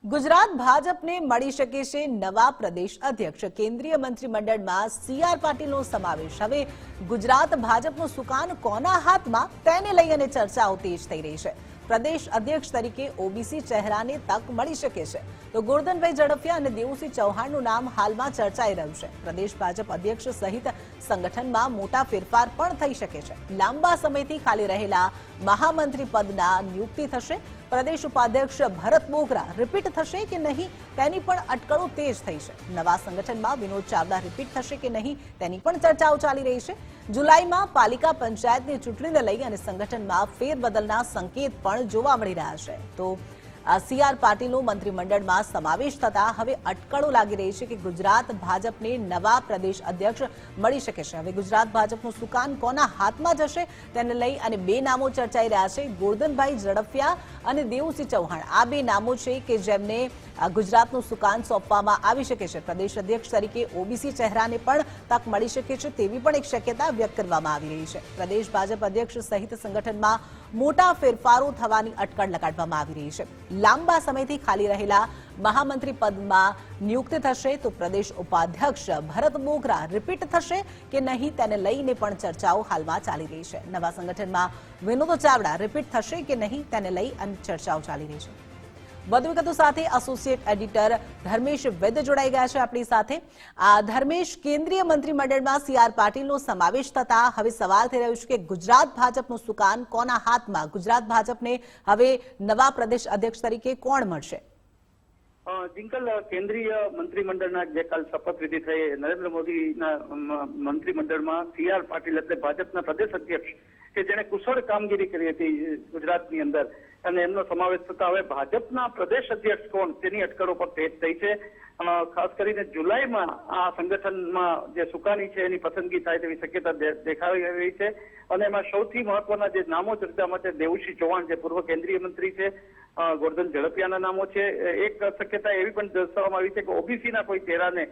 गुजरात भाजपने मળી શકે છે નવા પ્રદેશ અધ્યક્ષ। કેન્દ્રીય મંત્રીમંડળમાં સી.આર. પાટીલનો સમાવેશ। હવે ગુજરાત ભાજપનું સુકાન કોના હાથમાં તેને લઈને ચર્ચાઓ તેજ થઈ રહી છે। પ્રદેશ અધ્યક્ષ તરીકે ઓબીસી ચહેરાને તક મળી શકે છે તો ગોરધનભાઈ ઝડફિયા અને દેવુસિંહ ચૌહાણનું નામ હાલમાં ચર્ચાઈ રહ્યું છે। પ્રદેશ ભાજપ અધ્યક્ષ સહિત સંગઠનમાં મોટા ફેરફાર પણ થઈ શકે છે। લાંબા સમયથી ખાલી રહેલા મહામંત્રી પદના નિયુક્તિ થશે। પ્રદેશ ઉપાધ્યક્ષ ભરત બોગરા રિપીટ થશે કે નહીં તેની પણ અટકળો તેજ થઈ છે। નવા સંગઠનમાં વિનોદ ચાવડા રિપીટ થશે કે નહીં તેની પણ ચર્ચાઓ ચાલી રહી છે। જુલાઈમાં પાલિકા પંચાયતની ચૂંટણીને લઈ અને સંગઠનમાં ફેરબદલના સંકેત પણ જોવા મળી રહ્યા છે। તો સી.આર. પાટીલનો મંત્રીમંડળમાં સમાવેશ થતા હવે અટકળો લાગી રહી છે કે ગુજરાત ભાજપને નવા પ્રદેશ અધ્યક્ષ મળી શકે છે। હવે ગુજરાત ભાજપનું સુકાન કોના હાથમાં જશે તેને લઈ અને બે નામો ચર્ચાઈ રહ્યા છે। ગોરધનભાઈ ઝડફિયા અને દેવુસિંહ ચૌહાણ આ બે નામો છે કે જેમને ગુજરાતનું સુકાન સોંપવામાં આવી શકે છે। પ્રદેશ અધ્યક્ષ તરીકે ઓબીસી ચહેરાને પણ તક મળી શકે છે તેવી પણ એક શક્યતા વ્યક્ત કરવામાં આવી રહી છે। પ્રદેશ ભાજપ અધ્યક્ષ સહિત સંગઠનમાં મોટા ફેરફારો થવાની અટકળ લગાડવામાં આવી રહી છે। લાંબા સમયથી ખાલી રહેલા મહામંત્રી પદમાં નિયુક્ત થશે તો પ્રદેશ ઉપાધ્યક્ષ ભરત બોગરા રિપીટ થશે કે નહીં તેને લઈને પણ ચર્ચાઓ હાલમાં ચાલી રહી છે। નવા સંગઠનમાં વિનોદ ચાવડા રિપીટ થશે કે નહીં તેને લઈ અને ચર્ચાઓ ચાલી રહી છે। વધુ વિગતો સાથે એસોસિએટ એડિટર ધર્મેશ વૈદ્ય જોડાઈ ગયા છે આપણી સાથે। ધર્મેશ, કેન્દ્રીય મંત્રીમંડળમાં સી.આર. પાટીલનો સમાવેશ થતા હવે સવાલ થઈ રહ્યો છે કે ગુજરાત ભાજપનું સુકાન કોના હાથમાં? ગુજરાત ભાજપને હવે નવા પ્રદેશ અધ્યક્ષ તરીકે કોણ મળશે? जिंकल केंद्रीय मंत्रीमंडळना जे काल शपथविधि થઈ નરેન્દ્ર મોદીના મંત્રીમંડળમાં સી.આર. પાટીલ એટલે ભાજપના પ્રદેશ અધ્યક્ષ કે જેણે કુશળ કામગીરી કરી હતી ગુજરાતની અંદર અને એમનો સમાવેશ થતા હવે ભાજપના પ્રદેશ અધ્યક્ષ કોણ તેની અટકળો પર તેજ થઈ છે। ખાસ કરીને જુલાઈમાં આ સંગઠનમાં જે સુકાની છે એની પસંદગી થાય તેવી શક્યતા દેખાઈ રહી છે અને એમાં સૌથી મહત્વના જે નામો ચર્ચામાં છે દેવુસિંહ ચૌહાણ જે પૂર્વ કેન્દ્રીય મંત્રી છે, ગોરધન ઝડફિયાના નામો છે। એક શક્યતા એવી પણ દર્શાવવામાં આવી છે કે ઓબીસીના કોઈ ચહેરાને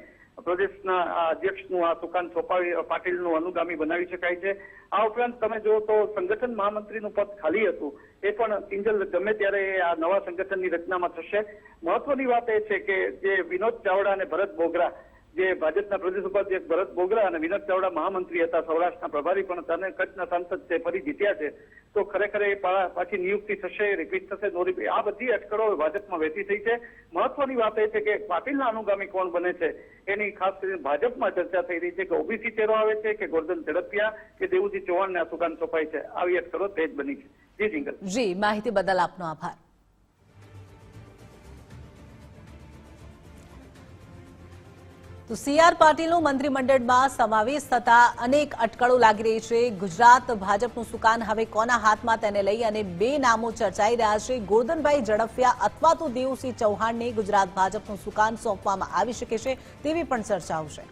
પ્રદેશના અધ્યક્ષનું આ સુકાન સોંપાવી પાટીલનું અનુગામી બનાવી શકાય છે। આ ઉપરાંત તમે જો તો સંગઠન મહામંત્રીનું પદ ખાલી હતું એ પણ કિંજલ ગમે ત્યારે આ નવા સંગઠનની રચનામાં થશે। મહત્વની વાત એ છે કે જે વિનોદ ચાવડા અને ભરત બોગરા જે ભાજપના પ્રદેશ ઉપાધ્યક્ષ ભરત બોગરા અને વિનોદ ચાવડા મહામંત્રી હતા, સૌરાષ્ટ્રના પ્રભારી પણ હતા અને કચ્છના સાંસદ છે, ફરી જીત્યા છે તો ખરેખર એ પાછી નિયુક્તિ થશે, રિપીટ થશે, નો રિપીટ, આ બધી અટકળો ભાજપમાં વહેતી થઈ છે। મહત્વની વાત એ છે કે પાટીલના અનુગામી કોણ બને છે એની ખાસ કરીને ભાજપમાં ચર્ચા થઈ રહી છે કે ઓબીસી ચહેરો આવે છે કે ગોરધન ઝડફિયા કે દેવુસિંહ ચૌહાણને આ સુકાન સોંપાય છે। આવી અટકળો તેજ બની છે। જી જીંગલ। જી, માહિતી બદલ આપનો આભાર। તો સી.આર. પાટીલનો મંત્રીમંડળમાં સમાવેશ થતા અનેક અટકળો લાગી રહી છે। ગુજરાત ભાજપનું સુકાન હવે કોના હાથમાં તેને લઈ અને બે નામો ચર્ચાઈ રહ્યા છે। ગોરધનભાઈ ઝડફિયા અથવા તો દેવુસિંહ ચૌહાણને ગુજરાત ભાજપનું સુકાન સોંપવામાં આવી શકે છે તેવી પણ ચર્ચાઓ છે।